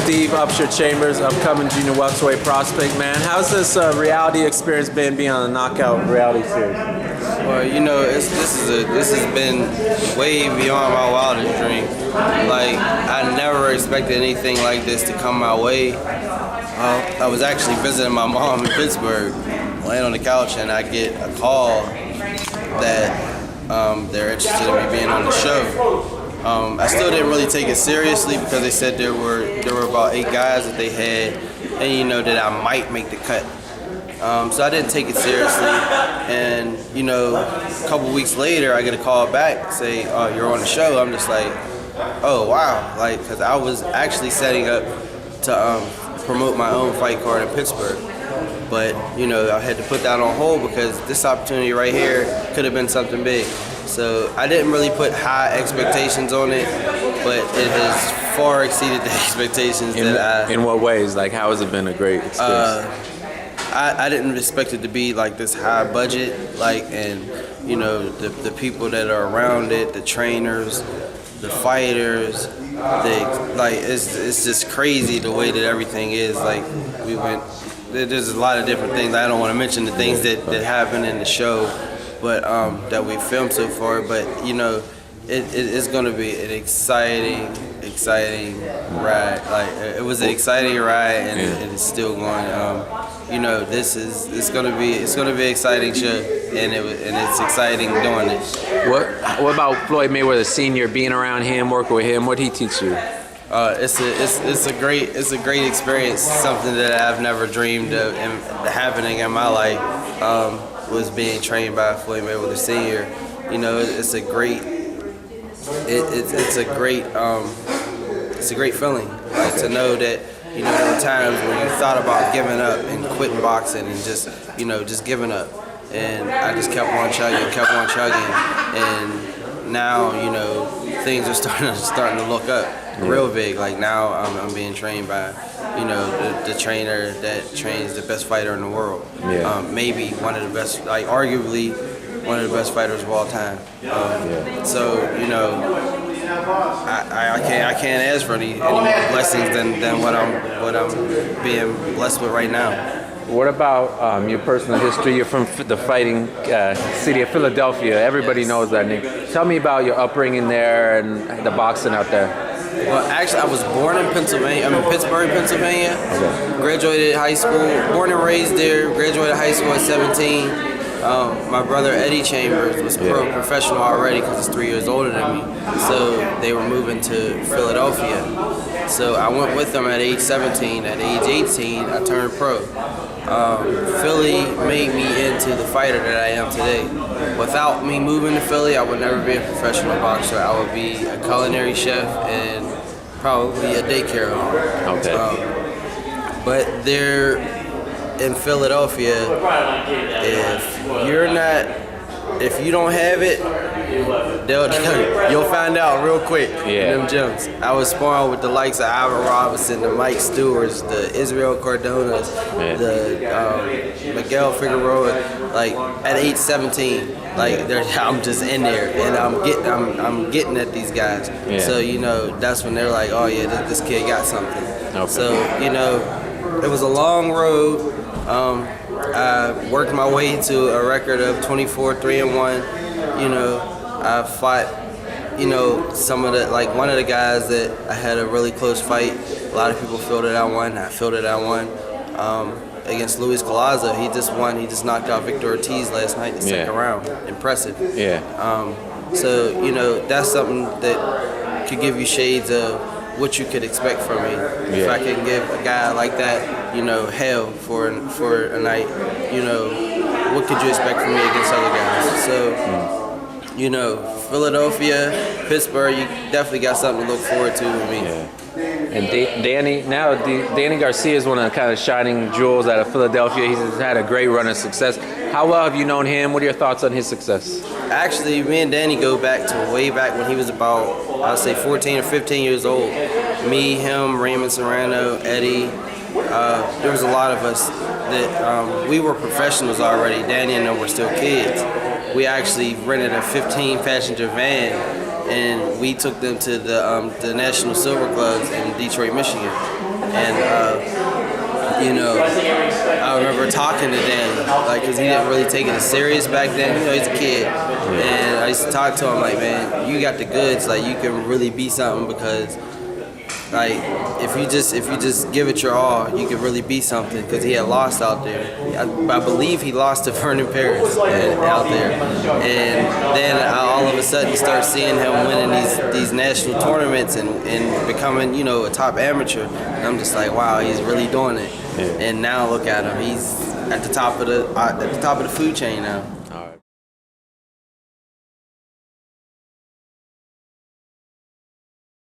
Steve Upsher Chambers, upcoming junior welterweight prospect, man. How's this reality experience been being on the Knockout reality series? Well, you know, this has been way beyond my wildest dream. Like, I never expected anything like this to come my way. I was actually visiting my mom in Pittsburgh, laying on the couch, and I get a call that they're interested in me being on the show. I still didn't really take it seriously because they said there were about 8 guys that they had, and you know that I might make the cut. So I didn't take it seriously, and you know, a couple weeks later I get a call back, say, "Oh, you're on the show." I'm just like, "Oh wow!" Like, because I was actually setting up to promote my own fight card in Pittsburgh, but you know, I had to put that on hold because this opportunity right here could have been something big. So I didn't really put high expectations on it, but it has far exceeded the expectations that I... In what ways? Like, how has it been a great experience? I didn't expect it to be like this high budget, like, and you know, the people that are around it, the trainers, the fighters, it's just crazy the way that everything is. Like, there's a lot of different things. I don't want to mention the things that happen in the show, but that we filmed so far. But you know, it's going to be an exciting ride. Like, it was an exciting ride, and it's still going. You know, it's going to be an exciting show, and it's exciting doing it. What about Floyd Mayweather Sr. Being around him, working with him? What did he teach you? It's a great experience. Something that I've never dreamed of happening in my life. Was being trained by Floyd Mayweather Sr. You know, it's a great feeling. Like, to know that, you know, there were times when you thought about giving up and quitting boxing and just giving up. And I just kept on chugging, and now, you know, things are starting to look up real big. Like, now I'm being trained by, you know, the trainer that trains the best fighter in the world. Yeah. Maybe one of the best, like arguably one of the best fighters of all time. So, you know, I can't ask for any more blessings than what I'm being blessed with right now. What about your personal history? You're from the fighting city of Philadephia. Everybody knows that name. Tell me about your upbringing there and the boxing out there. Well, actually, I was born in Pennsylvania. I'm in Pittsburgh, Pennsylvania. Okay. Graduated high school, born and raised there. Graduated high school at 17. My brother Eddie Chambers was professional already because he's 3 years older than me. So they were moving to Philadephia. So I went with them at age 17. At age 18, I turned pro. Philly made me into the fighter that I am today. Without me moving to Philly, I would never be a professional boxer. I would be a culinary chef and probably a daycare owner. Okay. But there in Philadephia, if you don't have it, you'll find out real quick. Yeah. In them gyms. I was sparring with the likes of Ivan Robinson, the Mike Stewarts, the Israel Cardonas, the Miguel Figueroa. Like, at age 17, like, I'm just in there, and I'm getting at these guys. Yeah. So, you know, that's when they're like, oh yeah, this kid got something. Okay. So, you know, it was a long road. I worked my way to a record of 24-3-1. You know, I fought, you know, one of the guys that I had a really close fight. A lot of people feel that I won. I feel that I won. Against Luis Collazo, he just won. He just knocked out Victor Ortiz last night in the second round. Impressive. Yeah. So, you know, that's something that could give you shades of what you could expect from me. If I can give a guy like that, you know, hell for a night, you know, what could you expect from me against other guys? So, you know, Philadephia, Pittsburgh, you definitely got something to look forward to with me. Yeah. And Danny Garcia is one of the kind of shining jewels out of Philadephia. He's had a great run of success. How well have you known him? What are your thoughts on his success? Actually, me and Danny go back to way back when he was about, I'd say 14 or 15 years old. Me, him, Raymond Serrano, Eddie. There was a lot of us that we were professionals already. Danny and them were still kids. We actually rented a 15-passenger van and we took them to the National Silver Clubs in Detroit, Michigan. And you know, I remember talking to Dan, like, cause he didn't really take it as serious back then. You know, he's a kid, and I used to talk to him like, man, you got the goods. Like, you can really be something, because like if you just give it your all, you can really be something. Because he had lost out there. I believe he lost to Vernon Paris out there, and then I all of a sudden start seeing him winning these national tournaments and becoming, you know, a top amateur. And I'm just like, wow, he's really doing it. And now look at him, he's at the top of the food chain now.